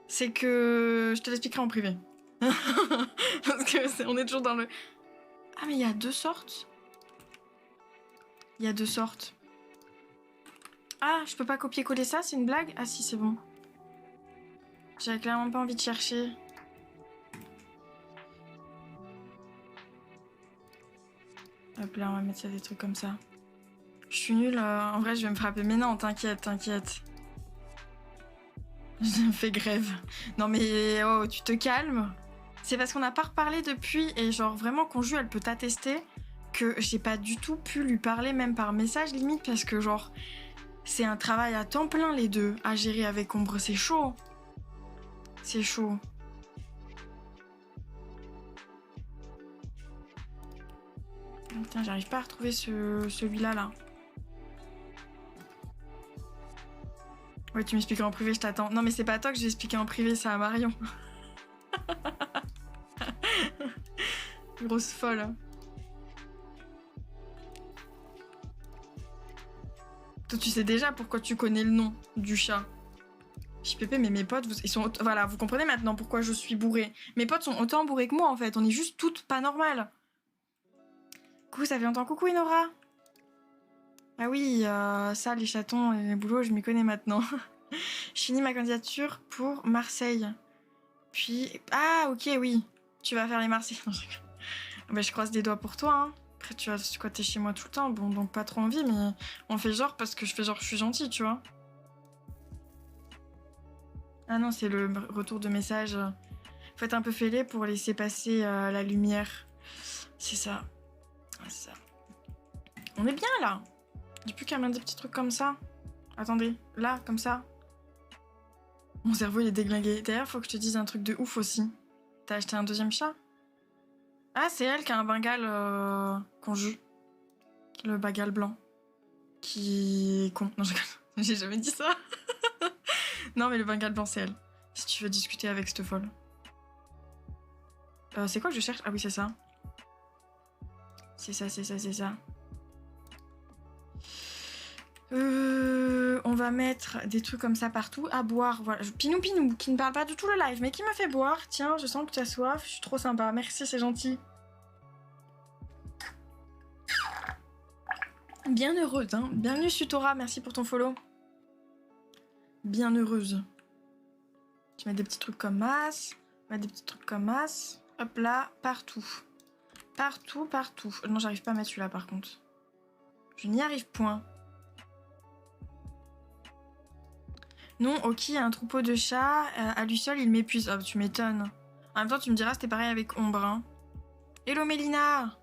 c'est que... Je te l'expliquerai en privé. Parce que on est toujours dans le... Ah, mais il y a deux sortes. Il y a deux sortes. Ah, je peux pas copier-coller ça, c'est une blague? Ah si, c'est bon. J'avais clairement pas envie de chercher. Hop là, on va mettre ça des trucs comme ça. Je suis nulle, en vrai je vais me frapper. Mais non, t'inquiète, t'inquiète. Je me fais grève. Non mais oh, tu te calmes. C'est parce qu'on n'a pas reparlé depuis et genre vraiment Conju elle peut t'attester que j'ai pas du tout pu lui parler même par message limite parce que genre c'est un travail à temps plein les deux à gérer avec Ombre, c'est chaud. C'est chaud. Putain, j'arrive pas à retrouver celui-là là. Ouais, tu m'expliqueras en privé, je t'attends. Non mais c'est pas à toi que je vais expliquer en privé, c'est à Marion. Grosse folle. Toi, tu sais déjà pourquoi tu connais le nom du chat. JPP, mais mes potes, ils sont... Voilà, vous comprenez maintenant pourquoi je suis bourrée. Mes potes sont autant bourrés que moi, en fait. On est juste toutes pas normales. Coucou, ça fait longtemps. Coucou, Inora. Ah oui, ça, les chatons et les boulots, je m'y connais maintenant. Je finis ma candidature pour Marseille. Puis... Ah, ok, oui. Tu vas faire les Marseillais. Bah, je croise des doigts pour toi, hein. Après, tu vois, quoi, t'es chez moi tout le temps. Bon, donc pas trop envie, mais on fait genre parce que je fais genre je suis gentille, tu vois. Ah non, c'est le retour de message. Faut être un peu fêlé pour laisser passer la lumière. C'est ça. C'est ça. On est bien, là. J'ai plus qu'à mettre des petits trucs comme ça. Attendez, là, comme ça. Mon cerveau, il est déglingué. D'ailleurs, faut que je te dise un truc de ouf aussi. T'as acheté un deuxième chat? Ah, c'est elle qui a un bengal Conju. Le bengal blanc. Qui est con. Non, j'ai jamais dit ça. Non, mais le bengal blanc, c'est elle. Si tu veux discuter avec cette folle. C'est quoi que je cherche? Ah oui, c'est ça. C'est ça, c'est ça, c'est ça. On va mettre des trucs comme ça partout. À boire, voilà. Pinou Pinou, qui ne parle pas du tout le live, mais qui me fait boire. Tiens, je sens que tu as soif. Je suis trop sympa. Merci, c'est gentil. Bien heureuse, hein. Bienvenue, Sutora. Merci pour ton follow. Bien heureuse. Tu mets des petits trucs comme masse. Des petits trucs comme masse. Hop là, partout. Partout, partout. Non, j'arrive pas à mettre celui-là par contre. Je n'y arrive point. Non, Oki a un troupeau de chats. À lui seul, il m'épuise. Oh, tu m'étonnes. En même temps, tu me diras, c'était pareil avec Ombre. Hein. Hello, Mélina.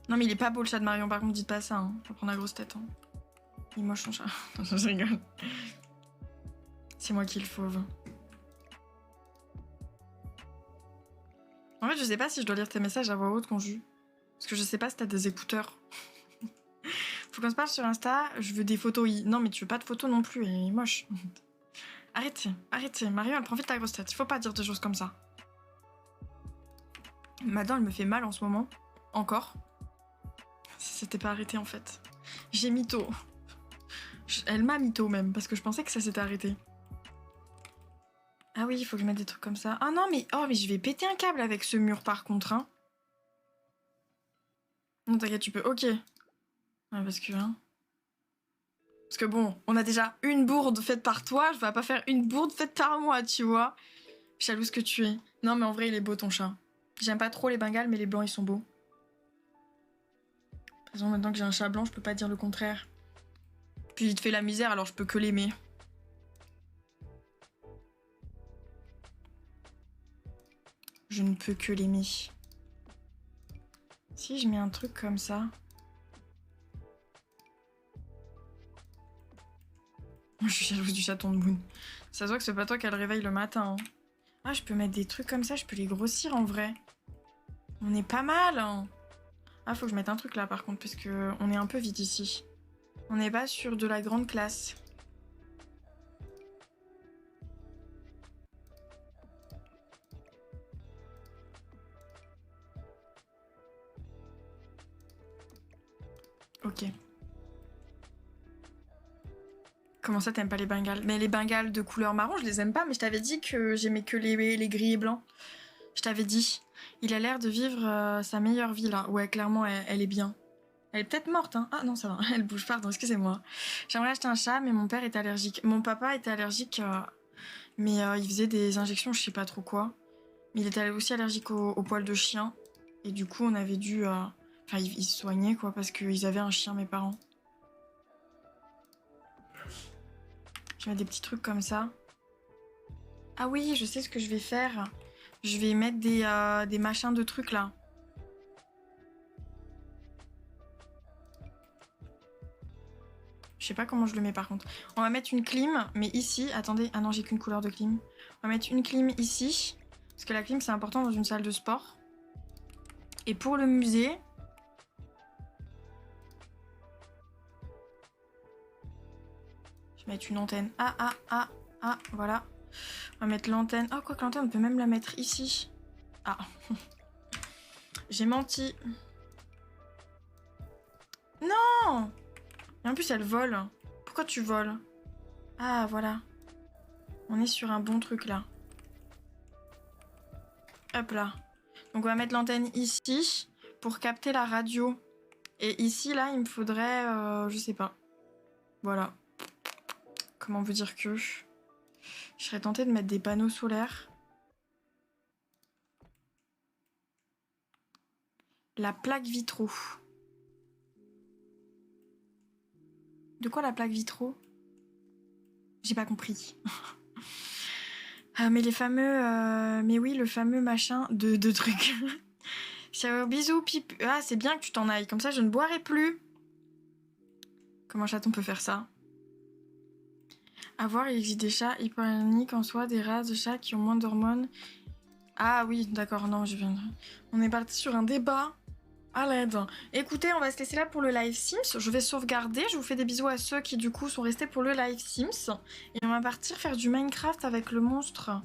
Non, mais il est pas beau le chat de Marion. Par contre, dites pas ça. Hein. Faut prendre la grosse tête. Hein. Il est moche son chat. Je rigole. C'est moi qui le fauve. En fait, je sais pas si je dois lire tes messages à voix haute, Conju. Parce que je sais pas si t'as des écouteurs. Faut qu'on se parle sur Insta, je veux des photos. Non, mais tu veux pas de photos non plus, elle est moche. Arrêtez, arrêtez. Marion, elle profite de ta grosse tête. Il faut pas dire des choses comme ça. Ma dent, elle me fait mal en ce moment. Encore. Si c'était pas arrêté, en fait. J'ai mytho. Elle m'a mytho, même, parce que je pensais que ça s'était arrêté. Ah oui, il faut que je mette des trucs comme ça. Ah non, mais... Oh, mais je vais péter un câble avec ce mur, par contre, hein. Non, t'inquiète, tu peux. Ok. Ouais, parce que... Hein. Parce que bon, on a déjà une bourde faite par toi, je vais pas faire une bourde faite par moi, tu vois. Jalouse que tu es. Non, mais en vrai, il est beau ton chat. J'aime pas trop les bengales, mais les blancs, ils sont beaux. Par exemple, maintenant que j'ai un chat blanc, je peux pas dire le contraire. Puis il te fait la misère, alors je peux que l'aimer. Je ne peux que l'aimer. Si je mets un truc comme ça... Je suis jalouse du chaton de Moon. Ça se voit que c'est pas toi qui a le réveil le matin. Hein. Ah, je peux mettre des trucs comme ça, je peux les grossir en vrai. On est pas mal. Hein. Ah, faut que je mette un truc là par contre, parce que on est un peu vite ici. On n'est pas sur de la grande classe. Ok. Comment ça, t'aimes pas les bengales? Mais les bengales de couleur marron, je les aime pas, mais je t'avais dit que j'aimais que les gris et blancs. Je t'avais dit. Il a l'air de vivre sa meilleure vie, là. Ouais, clairement, elle est bien. Elle est peut-être morte, hein. Ah non, ça va, elle bouge, pardon, excusez-moi. J'aimerais acheter un chat, mais mon père est allergique. Mon papa était allergique, mais il faisait des injections, je sais pas trop quoi. Mais il était aussi allergique aux poils de chien. Et du coup, on avait dû... Enfin, ils se soignaient, quoi, parce qu'ils avaient un chien, mes parents. Je mets des petits trucs comme ça. Ah oui, je sais ce que je vais faire. Je vais mettre des machins de trucs, là. Je sais pas comment je le mets, par contre. On va mettre une clim, mais ici... Attendez, ah non, j'ai qu'une couleur de clim. On va mettre une clim ici. Parce que la clim, c'est important dans une salle de sport. Et pour le musée... Je vais mettre une antenne. Ah, voilà. On va mettre l'antenne. Oh, quoi que l'antenne, on peut même la mettre ici. Ah. J'ai menti. Non! Et en plus, elle vole. Pourquoi tu voles? Ah, voilà. On est sur un bon truc, là. Hop là. Donc, on va mettre l'antenne ici pour capter la radio. Et ici, là, il me faudrait... je sais pas. Voilà. Comment vous dire que... Je serais tentée de mettre des panneaux solaires. La plaque vitraux. De quoi la plaque vitraux? J'ai pas compris. Ah, mais les fameux... mais oui, le fameux machin de trucs. Bisous, pipe. Ah, c'est bien que tu t'en ailles. Comme ça, je ne boirai plus. Comment un chaton peut faire ça? À voir, il existe des chats hypoallergéniques en soi, des races de chats qui ont moins d'hormones. Ah oui, d'accord, non, je viens de... On est parti sur un débat. À l'aide. Écoutez, on va se laisser là pour le live Sims. Je vais sauvegarder. Je vous fais des bisous à ceux qui, du coup, sont restés pour le live Sims. Et on va partir faire du Minecraft avec le monstre.